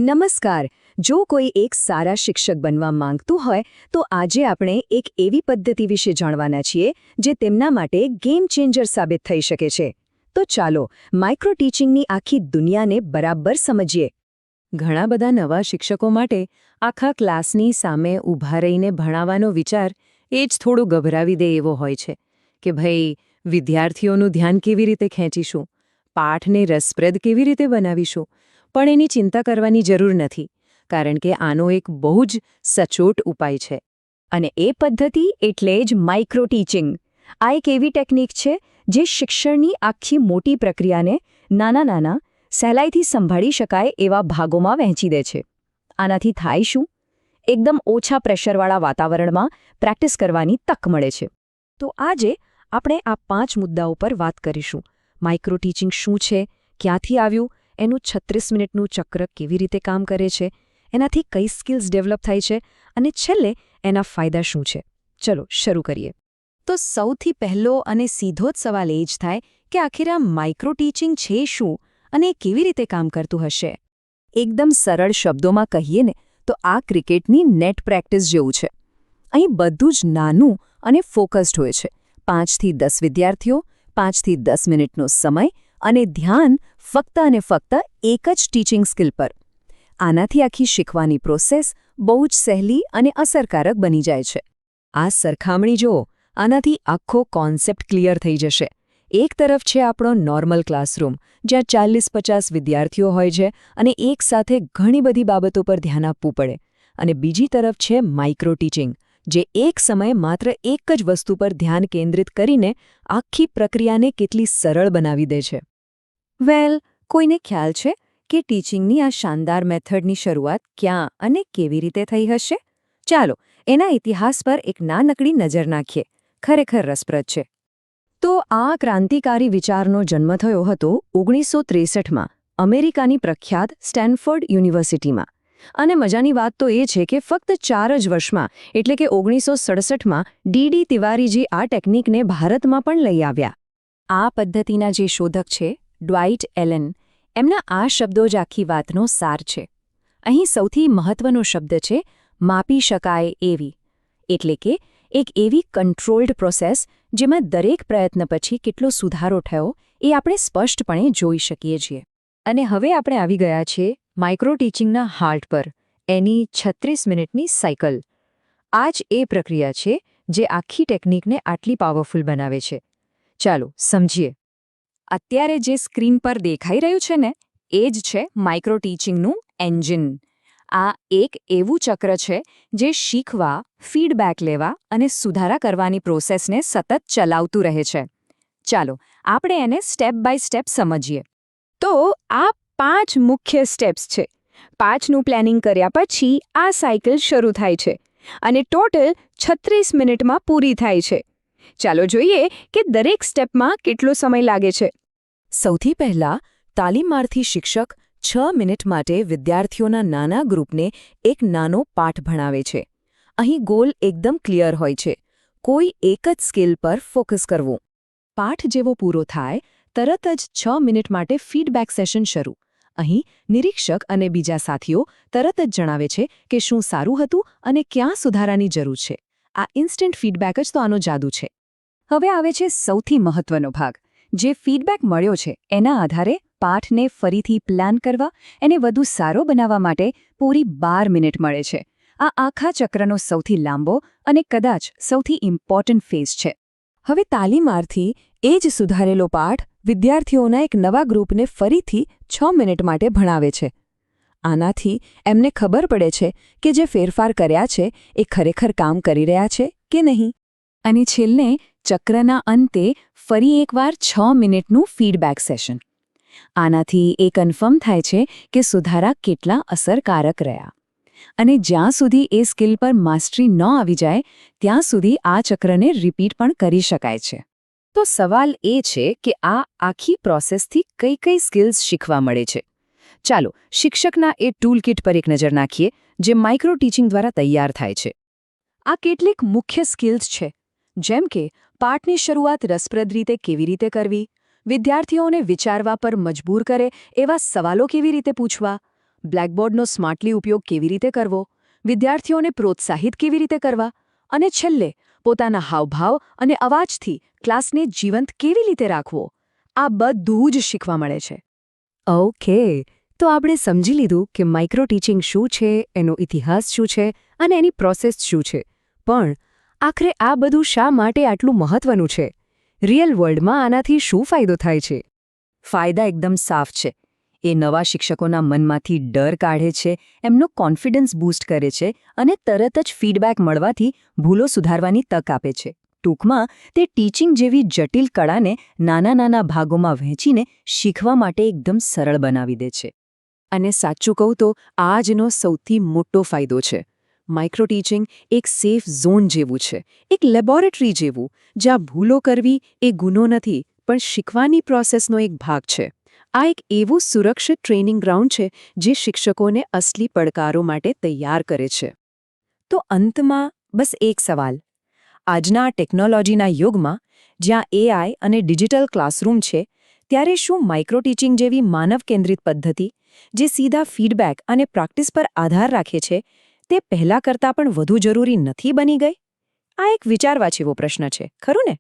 નમસ્કાર. જો કોઈ એક સારા શિક્ષક બનવા માંગતું હોય તો આજે આપણે એક એવી પદ્ધતિ વિશે જાણવાના છીએ જે તેમના માટે ગેમ ચેન્જર સાબિત થઈ શકે છે. તો ચાલો માઇક્રો ટીચિંગની આખી દુનિયાને બરાબર સમજીએ. ઘણા બધા નવા શિક્ષકો માટે આખા ક્લાસની સામે ઊભા રહીને ભણાવવાનો વિચાર એ જ થોડું ગભરાવી દે એવો હોય છે કે ભાઈ વિદ્યાર્થીઓનું ધ્યાન કેવી રીતે ખેંચીશું, પાઠને રસપ્રદ કેવી રીતે બનાવીશું. પણ એની ચિંતા કરવાની જરૂર નથી, કારણ કે આનો એક બહુ જ સચોટ ઉપાય છે. અને એ પદ્ધતિ એટલે જ માઇક્રો ટીચિંગ. આ એક એવી ટેકનિક છે જે શિક્ષણની આખી મોટી પ્રક્રિયાને નાના સહેલાઈથી સંભાળી શકાય એવા ભાગોમાં વહેંચી દે છે. આનાથી થાય શું? એકદમ ઓછા પ્રેશરવાળા વાતાવરણમાં પ્રેક્ટિસ કરવાની તક મળે છે. તો આજે આપણે આ 5 મુદ્દાઓ પર વાત કરીશું. માઇક્રો ટીચિંગ શું છે, ક્યાંથી આવ્યું, એનું 36 મિનિટનું ચક્ર કેવી રીતે કામ કરે છે, એનાથી કઈ સ્કિલ્સ ડેવલપ થાય છે અને છેલ્લે એના ફાયદા શું છે. ચલો શરૂ કરીએ. તો સૌથી પહેલો અને સીધો જ સવાલ એ જ થાય કે આખિર આ માઇક્રો ટીચિંગ છે શું અને એ કેવી રીતે કામ કરતું હશે. એકદમ સરળ શબ્દોમાં કહીએ ને તો આ ક્રિકેટની નેટ પ્રેક્ટિસ જેવું છે. અહીં બધું જ નાનું અને ફોકસ્ડ હોય છે. 5 થી 10 વિદ્યાર્થીઓ, 5 થી 10 મિનિટનો સમય અને ધ્યાન ફક્ત અને ફક્ત એક જ ટીચિંગ સ્કિલ પર. આનાથી આખી શીખવાની પ્રોસેસ બહુ જ સહેલી અને અસરકારક બની જાય છે. આ સરખામણી જુઓ, આનાથી આખો કોન્સેપ્ટ ક્લિયર થઈ જશે. એક તરફ છે આપણો નોર્મલ ક્લાસરૂમ, જ્યાં 40-50 વિદ્યાર્થીઓ હોય છે અને એકસાથે ઘણી બધી બાબતો પર ધ્યાન આપવું પડે. અને બીજી તરફ છે માઇક્રો ટીચિંગ, જે એક સમયે માત્ર એક જ વસ્તુ પર ધ્યાન કેન્દ્રિત કરીને આખી પ્રક્રિયાને કેટલી સરળ બનાવી દે છે. કોઈને ખ્યાલ છે કે ટીચિંગની આ શાનદાર મેથડની શરૂઆત ક્યાં અને કેવી રીતે થઈ હશે? ચાલો એના ઇતિહાસ પર એક નાનકડી નજર નાખીએ. ખરેખર રસપ્રદ છે. તો આ ક્રાંતિકારી વિચારનો જન્મ થયો હતો 1963માં અમેરિકાની પ્રખ્યાત સ્ટેનફોર્ડ યુનિવર્સિટીમાં. અને મજાની વાત તો એ છે કે ફક્ત 4 જ વર્ષમાં એટલે કે 1967માં ડી તિવારીજી આ ટેકનિકને ભારતમાં પણ લઈ આવ્યા. આ પદ્ધતિના જે શોધક છે ડ્વાઇટ એલન, એમના આ શબ્દો જ આખી વાતનો સાર છે. અહીં સૌથી મહત્વનો શબ્દ છે માપી શકાય એવી. એટલે કે એક એવી કંટ્રોલ્ડ પ્રોસેસ જેમાં દરેક પ્રયત્ન પછી કેટલો સુધારો થયો એ આપણે સ્પષ્ટપણે જોઈ શકીએ છીએ. અને હવે આપણે આવી ગયા છીએ માઇક્રો ટીચિંગના હાર્ટ પર, એની 36 મિનિટની સાયકલ. આ જ એ પ્રક્રિયા છે જે આખી ટેકનિકને આટલી પાવરફુલ બનાવે છે. ચાલો સમજીએ. અત્યારે જે સ્ક્રીન પર દેખાઈ રહ્યું છે ને, એ જ છે માઇક્રો ટીચિંગનું એન્જિન. આ એક એવું ચક્ર છે જે શીખવા, ફીડબેક લેવા અને સુધારા કરવાની પ્રોસેસને સતત ચલાવતું રહે છે. ચાલો આપણે એને સ્ટેપ બાય સ્ટેપ સમજીએ. તો આ 5 મુખ્ય સ્ટેપ્સ છે. 5નું પ્લાનિંગ કર્યા પછી આ સાયકલ શરૂ થાય છે અને ટોટલ 36 મિનિટમાં પૂરી થાય છે. ચાલો જોઈએ કે દરેક સ્ટેપમાં કેટલો સમય લાગે છે. સૌથી પહેલા તાલીમાર્થી શિક્ષક 6 મિનિટ માટે વિદ્યાર્થીઓના નાના ગ્રુપને એક નાનો પાઠ ભણાવે છે. અહીં ગોલ એકદમ ક્લિયર હોય છે. કોઈ એક જ સ્કિલ પર ફોકસ કરવું. પાઠ જેવો પૂરો થાય તરત જ 6 મિનિટ માટે ફીડબેક સેશન શરૂ. અહીં નિરીક્ષક અને બીજા સાથીઓ તરત જ જણાવે છે કે શું સારું હતું અને ક્યાં સુધારાની જરૂર છે. આ ઇન્સ્ટન્ટ ફીડબેક જ તો આનો જાદુ છે. હવે આવે છે સૌથી મહત્વનો ભાગ. જે ફીડબેક મળ્યો છે એના આધારે પાઠને ફરીથી પ્લાન કરવા, એને વધુ સારો બનાવવા માટે પૂરી 12 મિનિટ મળે છે. આ આખા ચક્રનો સૌથી લાંબો અને કદાચ સૌથી ઇમ્પોર્ટન્ટ ફેઝ છે. હવે તાલીમાર્થી એ જ સુધારેલો પાઠ વિદ્યાર્થીઓના એક નવા ગ્રુપને ફરીથી 6 મિનિટ માટે ભણાવે છે. આનાથી એમને ખબર પડે છે કે જે ફેરફાર કર્યા છે એ ખરેખર કામ કરી રહ્યા છે કે નહીં. અને છેલ્લે ચક્રના અંતે ફરી એકવાર 6 મિનિટનું ફીડબેક સેશન. આનાથી એ કન્ફર્મ થાય છે કે સુધારા કેટલા અસરકારક રહ્યા. અને જ્યાં સુધી એ સ્કિલ પર માસ્ટરી ન આવી જાય ત્યાં સુધી આ ચક્રને રિપીટ પણ કરી શકાય છે. તો સવાલ એ છે કે આ આખી પ્રોસેસથી કઈ કઈ સ્કિલ્સ શીખવા મળે છે. ચાલો શિક્ષકના એ ટૂલકિટ પર એક નજર નાખીએ જે માઇક્રો ટીચિંગ દ્વારા તૈયાર થાય છે. આ કેટલીક મુખ્ય સ્કિલ્સ છે, જેમ કે પાઠની શરૂઆત રસપ્રદ રીતે કેવી રીતે કરવી, વિદ્યાર્થીઓને વિચારવા પર મજબૂર કરે એવા સવાલો કેવી રીતે પૂછવા, બ્લેકબોર્ડનો સ્માર્ટલી ઉપયોગ કેવી રીતે કરવો, વિદ્યાર્થીઓને પ્રોત્સાહિત કેવી રીતે કરવા અને છેલ્લે પોતાના હાવભાવ અને અવાજથી ક્લાસને જીવંત કેવી રીતે રાખવો, આ બધું જ શીખવા મળે છે. ઓકે, તો આપણે સમજી લીધું કે માઇક્રો ટીચિંગ શું છે, એનો ઇતિહાસ શું છે અને એની પ્રોસેસ શું છે. પણ આખરે આ બધું શા માટે આટલું મહત્વનું છે? રિયલ વર્લ્ડમાં આનાથી શું ફાયદો થાય છે? ફાયદા એકદમ સાફ છે. એ નવા શિક્ષકોના મનમાંથી ડર કાઢે છે, એમનો કોન્ફિડન્સ બૂસ્ટ કરે છે અને તરત જ ફીડબેક મળવાથી ભૂલો સુધારવાની તક આપે છે. ટૂંકમાં તે ટીચિંગ જેવી જટિલ કળાને નાના નાના ભાગોમાં વહેંચીને શીખવા માટે એકદમ સરળ બનાવી દે છે. અને સાચું કહું તો આ જનો સૌથી મોટો ફાયદો છે. માઇક્રો ટીચિંગ એક સેફ ઝોન જેવું છે, એક લેબોરેટરી જેવું, જ્યાં ભૂલો કરવી એ ગુનો નથી, પણ શીખવાની પ્રોસેસનો એક ભાગ છે. આ એક એવું સુરક્ષિત ટ્રેનિંગ ગ્રાઉન્ડ છે જે શિક્ષકોને અસલી પડકારો માટે તૈયાર કરે છે. તો અંતમાં બસ એક સવાલ. આજના ટેકનોલોજીના યુગમાં જ્યાં એઆઈ અને ડિજિટલ ક્લાસરૂમ છે, ત્યારે શું માઇક્રો ટીચિંગ જેવી માનવ કેન્દ્રિત પદ્ધતિ, જે સીધા ફીડબેક અને પ્રેક્ટિસ પર આધાર રાખે છે, તે પહેલાં કરતાં પણ વધુ જરૂરી નથી બની ગઈ? આ એક વિચારવા જેવો પ્રશ્ન છે, ખરું ને?